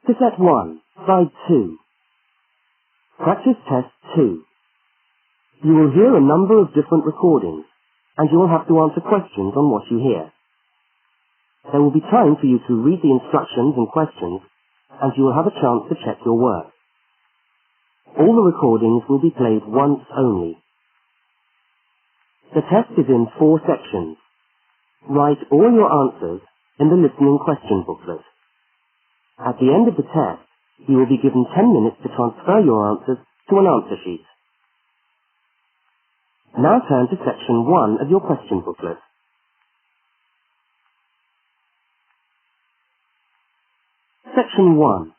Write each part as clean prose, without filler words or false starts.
Cassette 1, Slide 2. Practice Test 2. You will hear a number of different recordings, and you will have to answer questions on what you hear. There will be time for you to read the instructions and questions, and you will have a chance to check your work. All the recordings will be played once only. The test is in 4 sections. Write all your answers in the listening question booklet. At the end of the test, you will be given 10 minutes to transfer your answers to an answer sheet. Now turn to section 1 of your question booklet. Section 1.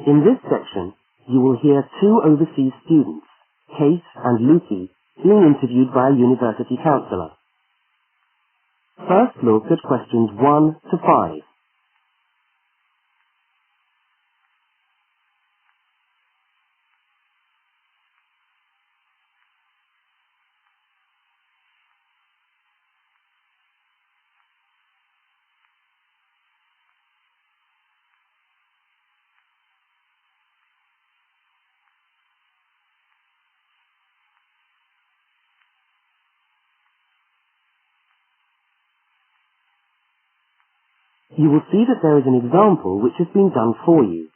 In this section, you will hear 2 overseas students, Kate and Lucy, being interviewed by a university counsellor. First look at questions 1 to 5. You will see that there is an example which has been done for you.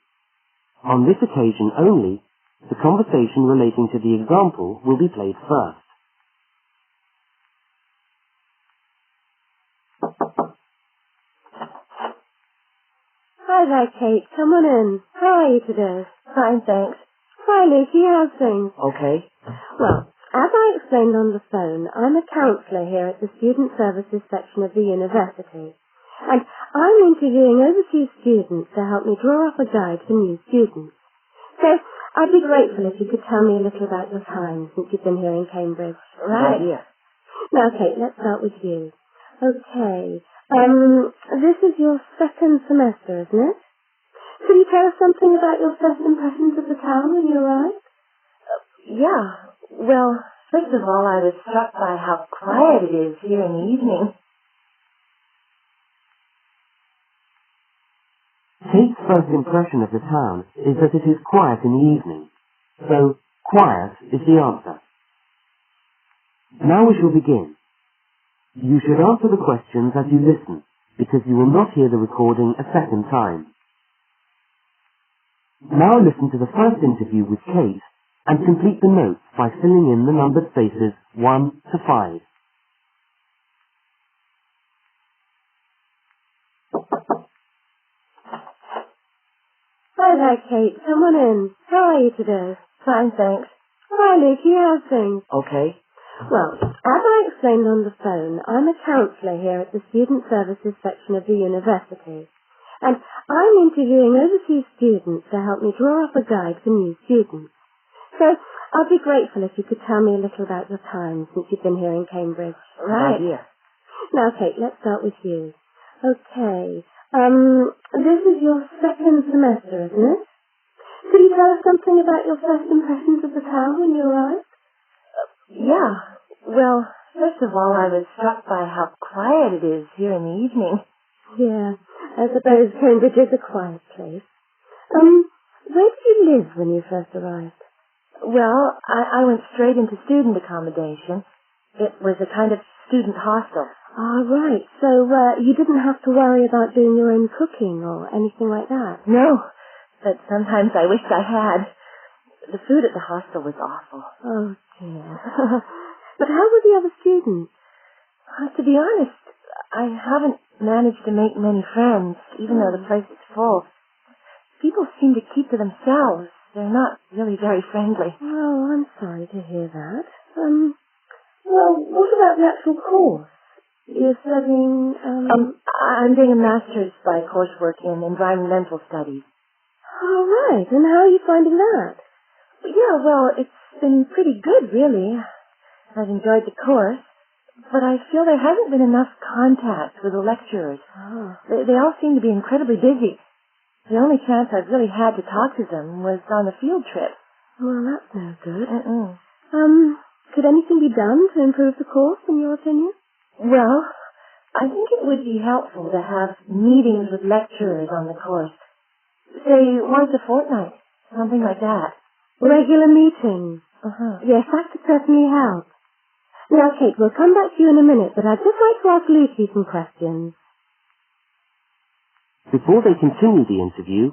On this occasion only, the conversation relating to the example will be played first. Hi there, Kate. Come on in. How are you today? Fine, thanks. Hi, Lucy. How's things? Okay. Well, as I explained on the phone, I'm a counsellor here at the Student Services section of the university. And I'm interviewing overseas students to help me draw up a guide for new students. So I'd be grateful if you could tell me a little about your time since you've been here in Cambridge. Right. Yeah. Now, Kate, let's start with you. Okay. This is your second semester, isn't it? Could you tell us something about your first impressions of the town when you arrived? Yeah. Well, first of all, I was struck by how quiet it is here in the evening. Kate's first impression of the town is that it is quiet in the evening. So, quiet is the answer. Now we shall begin. You should answer the questions as you listen, because you will not hear the recording a second time. Now listen to the first interview with Kate and complete the notes by filling in the numbered spaces 1 to 5. Hi there, Kate. Come on in. How are you today? Fine, thanks. Hi, Lucy. How's things? Okay. Well, as I explained on the phone, I'm a counsellor here at the Student Services section of the university. And I'm interviewing overseas students to help me draw up a guide for new students. So I'd be grateful if you could tell me a little about your time since you've been here in Cambridge. Right. Yeah. Now, Kate, let's start with you. Okay. This is your second semester, isn't it? Could you tell us something about your first impressions of the town when you arrived? Yeah. Well, first of all, I was struck by how quiet it is here in the evening. Yeah, I suppose Cambridge is a quiet place. Where did you live when you first arrived? Well, I went straight into student accommodation. It was a kind of student hostel. Ah, right. So, you didn't have to worry about doing your own cooking or anything like that? No, but sometimes I wished I had. The food at the hostel was awful. Oh, dear. But how were the other students? To be honest, I haven't managed to make many friends, even though the place is full. People seem to keep to themselves. They're not really very friendly. Oh, I'm sorry to hear that. Well, what about the actual course? You're studying, I'm doing a master's by coursework in environmental studies. Oh, right. And how are you finding that? Yeah, well, it's been pretty good, really. I've enjoyed the course, but I feel there hasn't been enough contact with the lecturers. Oh. They all seem to be incredibly busy. The only chance I've really had to talk to them was on a field trip. Well, that's no good. Mm-mm. Could anything be done to improve the course, in your opinion? Well, I think it would be helpful to have meetings with lecturers on the course. Say once a fortnight, something like that. Regular meetings. Yes, that could certainly help. Now, Kate, we'll come back to you in a minute, but I'd just like to ask Lucy some questions. Before they continue the interview,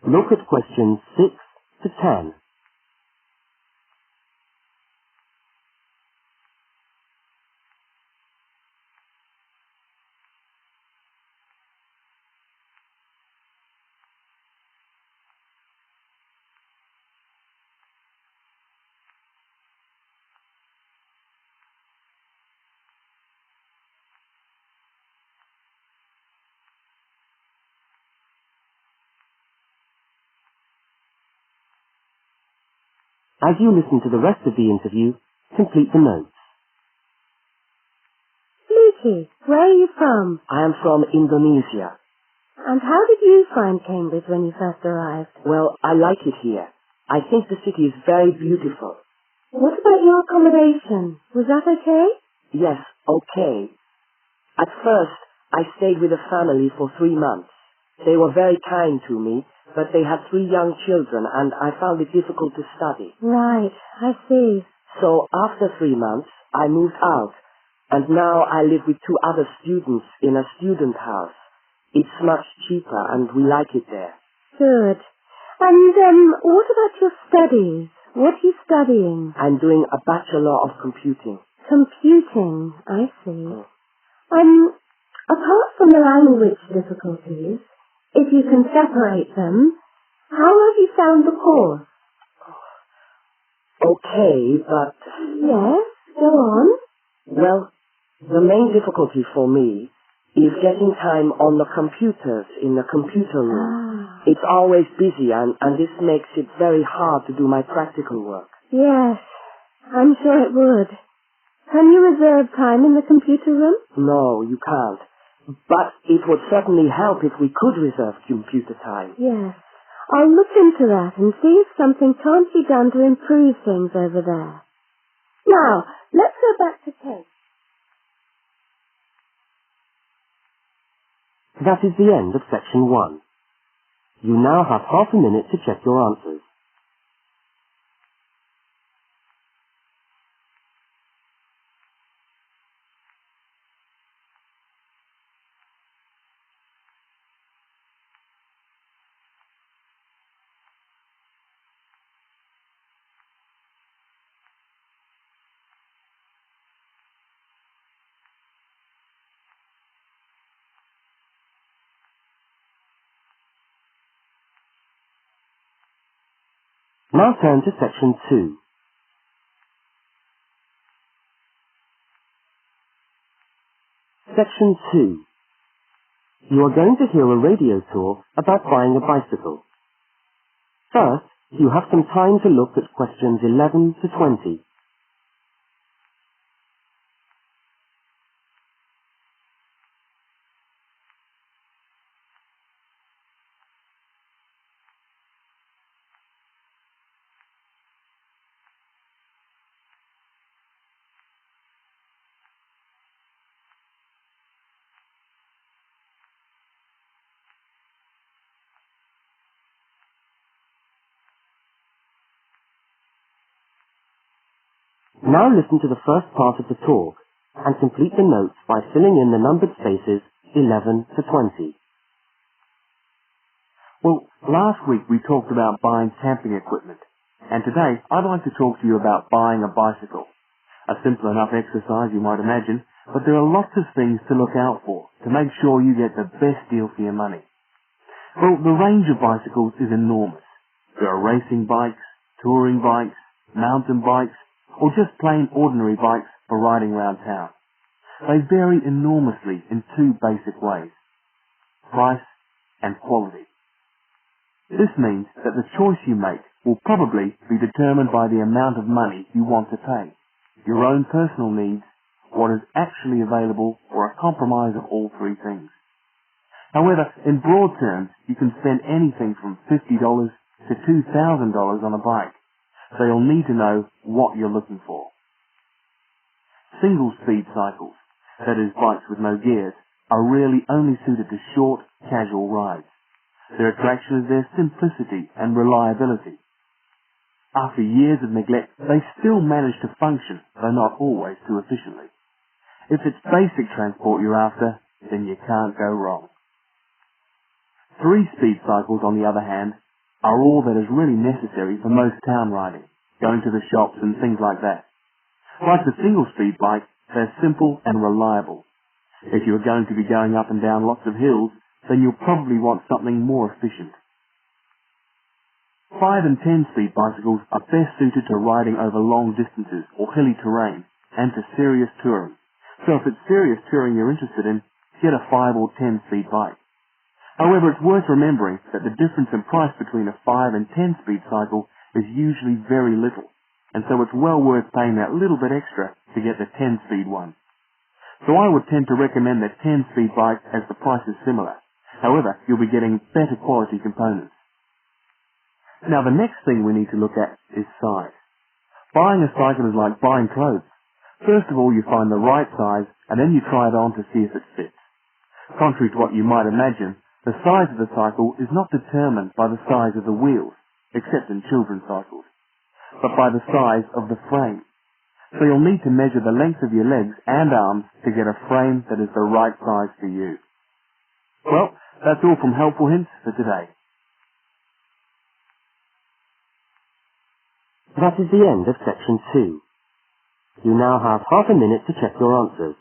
look at questions 6 to 10. As you listen to the rest of the interview, complete the notes. Lucy, where are you from? I am from Indonesia. And how did you find Cambridge when you first arrived? Well, I like it here. I think the city is very beautiful. What about your accommodation? Was that okay? Yes, okay. At first, I stayed with a family for 3 months. They were very kind to me, but they had 3 young children and I found it difficult to study. Right, I see. So after 3 months, I moved out, and now I live with 2 other students in a student house. It's much cheaper and we like it there. Good. And what about your studies? What are you studying? I'm doing a Bachelor of Computing. Computing, I see. Oh. Apart from the language difficulties, if you can separate them, how have you found the course? Okay, but... Yes, go on. Well, the main difficulty for me is getting time on the computers in the computer room. It's always busy and this makes it very hard to do my practical work. Yes, I'm sure it would. Can you reserve time in the computer room? No, you can't. But it would certainly help if we could reserve computer time. Yes. I'll look into that and see if something can't be done to improve things over there. Now, let's go back to Kate. That is the end of section 1. You now have half a minute to check your answers. Now turn to section 2. Section 2. You are going to hear a radio talk about buying a bicycle. First, you have some time to look at questions 11 to 20. Now listen to the first part of the talk and complete the notes by filling in the numbered spaces 11 to 20. Well, last week we talked about buying camping equipment, and today I'd like to talk to you about buying a bicycle. A simple enough exercise, you might imagine, but there are lots of things to look out for to make sure you get the best deal for your money. Well, the range of bicycles is enormous. There are racing bikes, touring bikes, mountain bikes, or just plain ordinary bikes for riding around town. They vary enormously in 2 basic ways: price and quality. This means that the choice you make will probably be determined by the amount of money you want to pay, your own personal needs, what is actually available, or a compromise of all 3 things. However, in broad terms, you can spend anything from $50 to $2,000 on a bike, so you'll need to know what you're looking for. Single-speed cycles, that is bikes with no gears, are really only suited to short, casual rides. Their attraction is their simplicity and reliability. After years of neglect, they still manage to function, though not always too efficiently. If it's basic transport you're after, then you can't go wrong. 3-speed cycles, on the other hand, are all that is really necessary for most town riding, going to the shops and things like that. Like the single-speed bike, they're simple and reliable. If you are going to be going up and down lots of hills, then you'll probably want something more efficient. 5 and 10-speed bicycles are best suited to riding over long distances or hilly terrain and to serious touring. So if it's serious touring you're interested in, get a 5 or 10-speed bike. However, it's worth remembering that the difference in price between a 5 and 10-speed cycle is usually very little, and so it's well worth paying that little bit extra to get the 10-speed one. So I would tend to recommend the 10-speed bike as the price is similar. However, you'll be getting better quality components. Now the next thing we need to look at is size. Buying a cycle is like buying clothes. First of all, you find the right size, and then you try it on to see if it fits. Contrary to what you might imagine, the size of the cycle is not determined by the size of the wheels, except in children's cycles, but by the size of the frame. So you'll need to measure the length of your legs and arms to get a frame that is the right size for you. Well, that's all from Helpful Hints for today. That is the end of section 2. You now have half a minute to check your answers.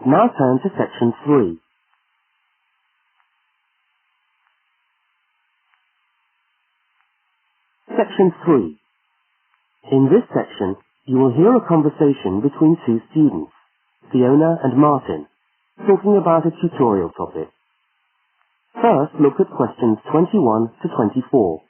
Now turn to section 3. Section 3. In this section, you will hear a conversation between two students, Fiona and Martin, talking about a tutorial topic. First, look at questions 21 to 24.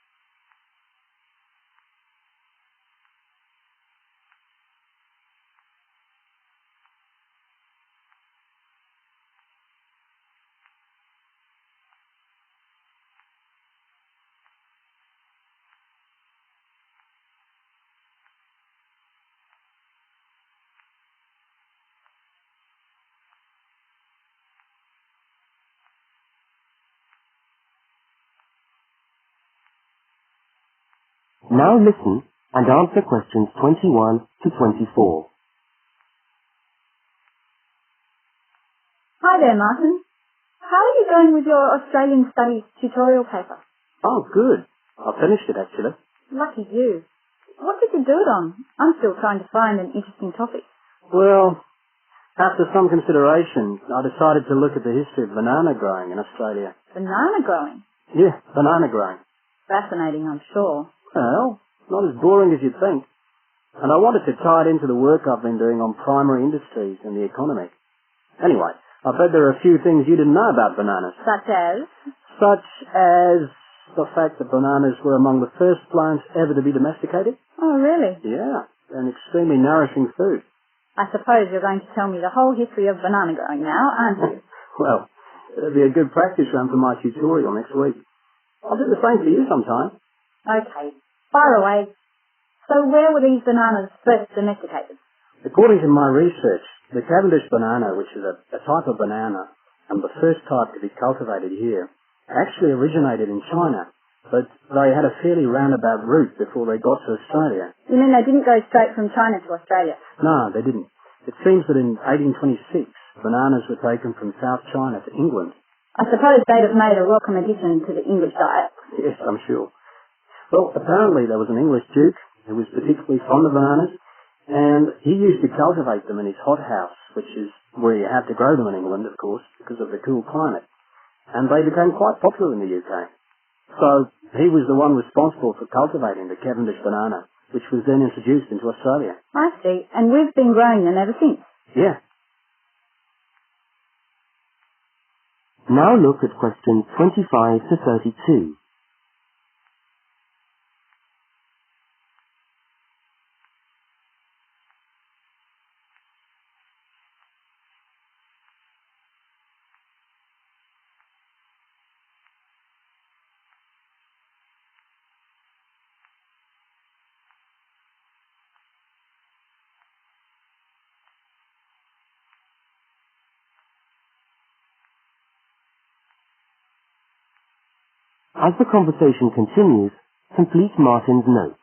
Now listen and answer questions 21 to 24. Hi there, Martin. How are you going with your Australian Studies tutorial paper? Oh, good. I finished it, actually. Lucky you. What did you do it on? I'm still trying to find an interesting topic. Well, after some consideration, I decided to look at the history of banana growing in Australia. Banana growing? Yeah, banana growing. Fascinating, I'm sure. Well, not as boring as you'd think. And I wanted to tie it into the work I've been doing on primary industries and the economy. Anyway, I bet there are a few things you didn't know about bananas. Such as? Such as the fact that bananas were among the first plants ever to be domesticated. Oh, really? Yeah, an extremely nourishing food. I suppose you're going to tell me the whole history of banana growing now, aren't you? Well, it'll be a good practice run for my tutorial next week. I'll do the same for you sometime. Okay. By the way, so where were these bananas first domesticated? According to my research, the Cavendish banana, which is a type of banana, and the first type to be cultivated here, actually originated in China, but they had a fairly roundabout route before they got to Australia. You mean they didn't go straight from China to Australia? No, they didn't. It seems that in 1826, bananas were taken from South China to England. I suppose they'd have made a welcome addition to the English diet. Yes, I'm sure. Well, apparently there was an English duke who was particularly fond of bananas, and he used to cultivate them in his hothouse, which is where you have to grow them in England, of course, because of the cool climate. And they became quite popular in the UK. So he was the one responsible for cultivating the Cavendish banana, which was then introduced into Australia. I see, and we've been growing them ever since. Yeah. Now look at questions 25 to 32. As the conversation continues, complete Martin's notes.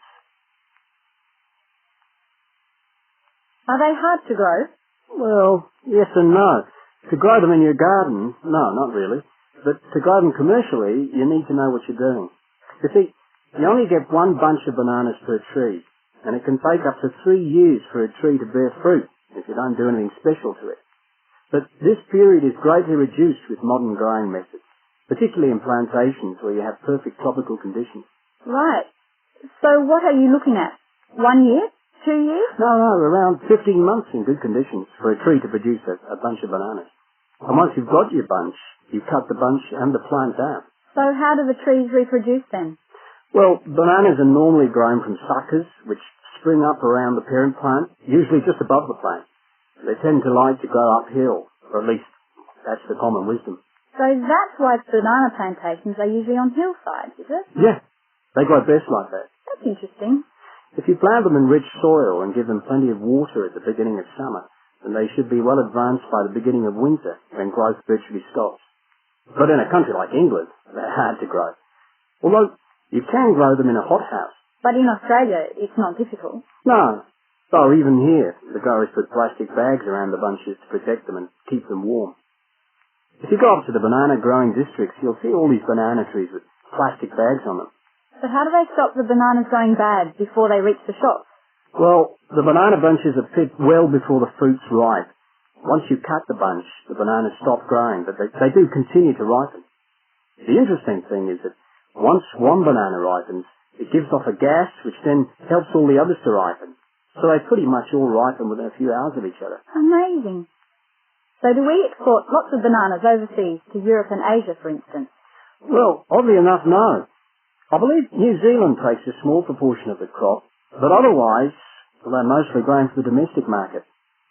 Are they hard to grow? Well, yes and no. To grow them in your garden, no, not really. But to grow them commercially, you need to know what you're doing. You see, you only get one bunch of bananas per tree, and it can take up to 3 years for a tree to bear fruit if you don't do anything special to it. But this period is greatly reduced with modern growing methods, particularly in plantations where you have perfect tropical conditions. Right. So what are you looking at? 1 year? 2 years? No, around 15 months in good conditions for a tree to produce a bunch of bananas. And once you've got your bunch, you cut the bunch and the plant down. So how do the trees reproduce then? Well, bananas are normally grown from suckers, which spring up around the parent plant, usually just above the plant. They tend to like to grow uphill, or at least that's the common wisdom. So that's why banana plantations are usually on hillsides, is it? Yeah, they grow best like that. That's interesting. If you plant them in rich soil and give them plenty of water at the beginning of summer, then they should be well advanced by the beginning of winter, when growth virtually stops. But in a country like England, they're hard to grow. Although, you can grow them in a hothouse. But in Australia, it's not difficult. No. Though even here, the growers put plastic bags around the bunches to protect them and keep them warm. If you go up to the banana growing districts, you'll see all these banana trees with plastic bags on them. But how do they stop the bananas going bad before they reach the shops? Well, the banana bunches are picked well before the fruit's ripe. Once you cut the bunch, the bananas stop growing, but they do continue to ripen. The interesting thing is that once one banana ripens, it gives off a gas which then helps all the others to ripen. So they pretty much all ripen within a few hours of each other. Amazing. So do we export lots of bananas overseas to Europe and Asia, for instance? Well, oddly enough, no. I believe New Zealand takes a small proportion of the crop, but otherwise, they're mostly grown for the domestic market,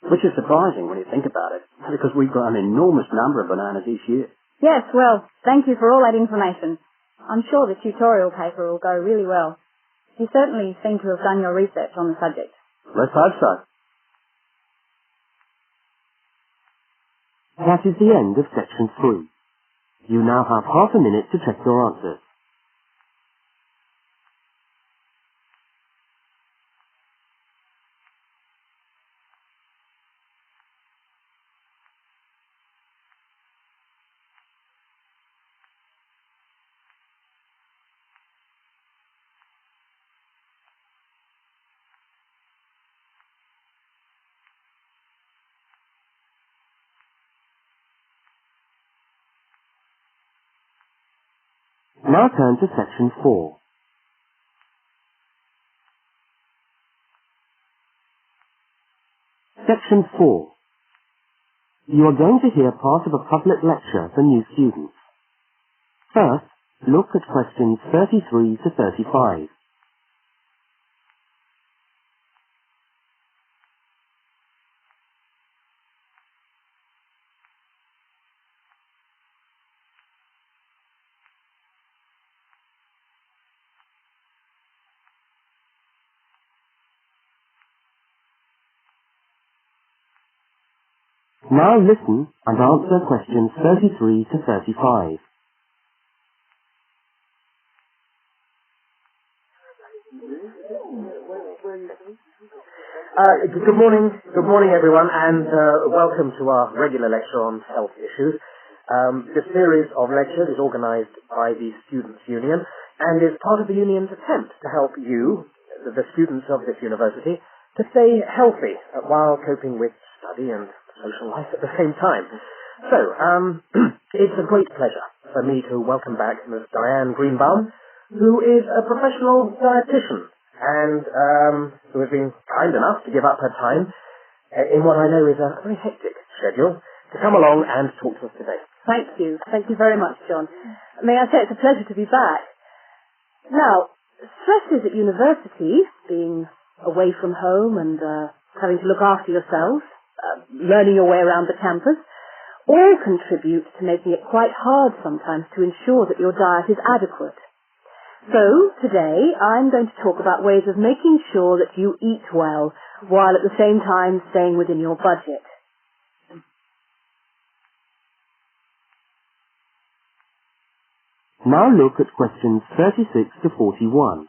which is surprising when you think about it, because we grow an enormous number of bananas each year. Yes, well, thank you for all that information. I'm sure the tutorial paper will go really well. You certainly seem to have done your research on the subject. Let's hope so. That is the end of section 3. You now have half a minute to check your answers. Now turn to section 4. Section 4. You are going to hear part of a public lecture for new students. First, look at questions 33 to 35. Now listen and answer questions 33 to 35. Good morning everyone, and welcome to our regular lecture on health issues. This series of lectures is organised by the Students' Union and is part of the Union's attempt to help you, the students of this university, to stay healthy while coping with study and social life at the same time. So, it's a great pleasure for me to welcome back Ms. Diane Greenbaum, who is a professional dietitian and who has been kind enough to give up her time in what I know is a very hectic schedule to come along and talk to us today. Thank you. Thank you very much, John. May I say it's a pleasure to be back. Now, stresses at university, being away from home and having to look after yourself, learning your way around the campus, all contribute to making it quite hard sometimes to ensure that your diet is adequate. So, today, I'm going to talk about ways of making sure that you eat well, while at the same time staying within your budget. Now look at questions 36 to 41.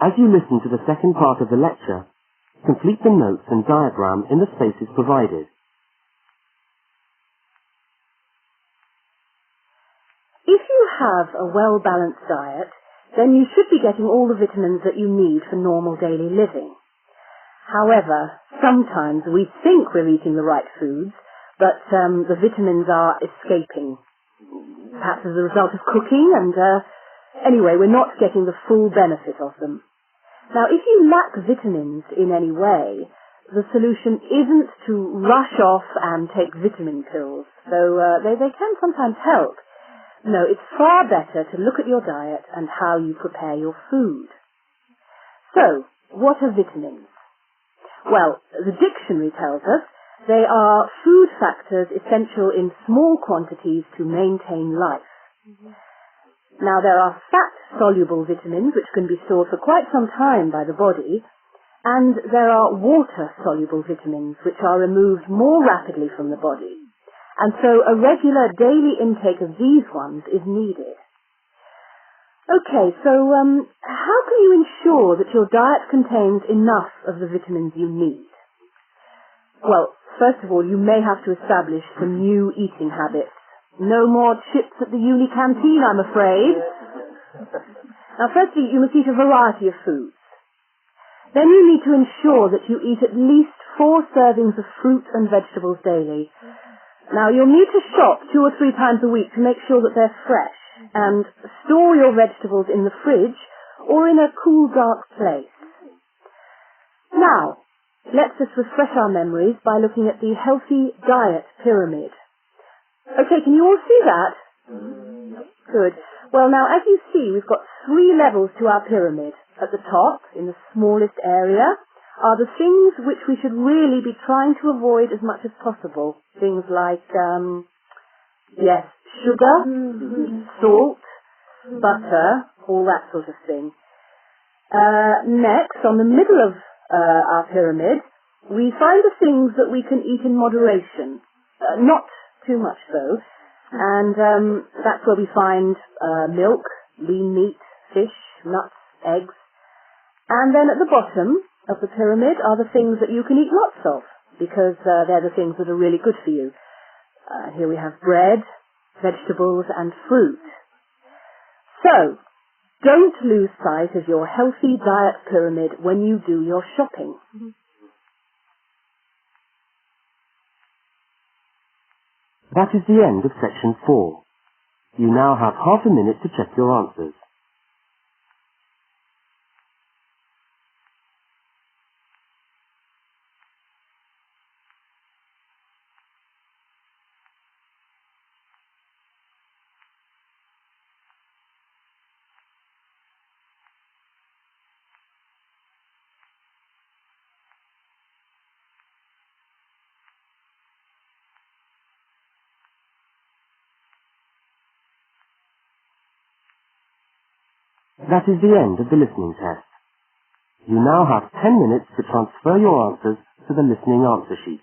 As you listen to the second part of the lecture, complete the notes and diagram in the spaces provided. If you have a well-balanced diet, then you should be getting all the vitamins that you need for normal daily living. However, sometimes we think we're eating the right foods, but the vitamins are escaping, perhaps as a result of cooking, and anyway, we're not getting the full benefit of them. Now, if you lack vitamins in any way, the solution isn't to rush off and take vitamin pills, though they can sometimes help. No, it's far better to look at your diet and how you prepare your food. So, what are vitamins? Well, the dictionary tells us they are food factors essential in small quantities to maintain life. Now, there are fat-soluble vitamins which can be stored for quite some time by the body, and there are water-soluble vitamins which are removed more rapidly from the body. And so a regular daily intake of these ones is needed. Okay, so how can you ensure that your diet contains enough of the vitamins you need? Well, first of all, you may have to establish some new eating habits. No more chips at the uni canteen, I'm afraid. Now, firstly, you must eat a variety of foods. Then you need to ensure that you eat at least 4 servings of fruit and vegetables daily. Now, you'll need to shop 2 or 3 times a week to make sure that they're fresh, and store your vegetables in the fridge or in a cool, dark place. Now, let's just refresh our memories by looking at the healthy diet pyramid. Okay, can you all see that? Good. Well, now, as you see, we've got 3 levels to our pyramid. At the top, in the smallest area, are the things which we should really be trying to avoid as much as possible. Things like, yes, sugar, salt, butter, all that sort of thing. Next, on the middle of our pyramid, we find the things that we can eat in moderation. Not too much, though. And that's where we find milk, lean meat, fish, nuts, eggs. And then at the bottom of the pyramid are the things that you can eat lots of, because they're the things that are really good for you. Here we have bread, vegetables, and fruit. So, don't lose sight of your healthy diet pyramid when you do your shopping. That is the end of section 4. You now have half a minute to check your answers. That is the end of the listening test. You now have 10 minutes to transfer your answers to the listening answer sheet.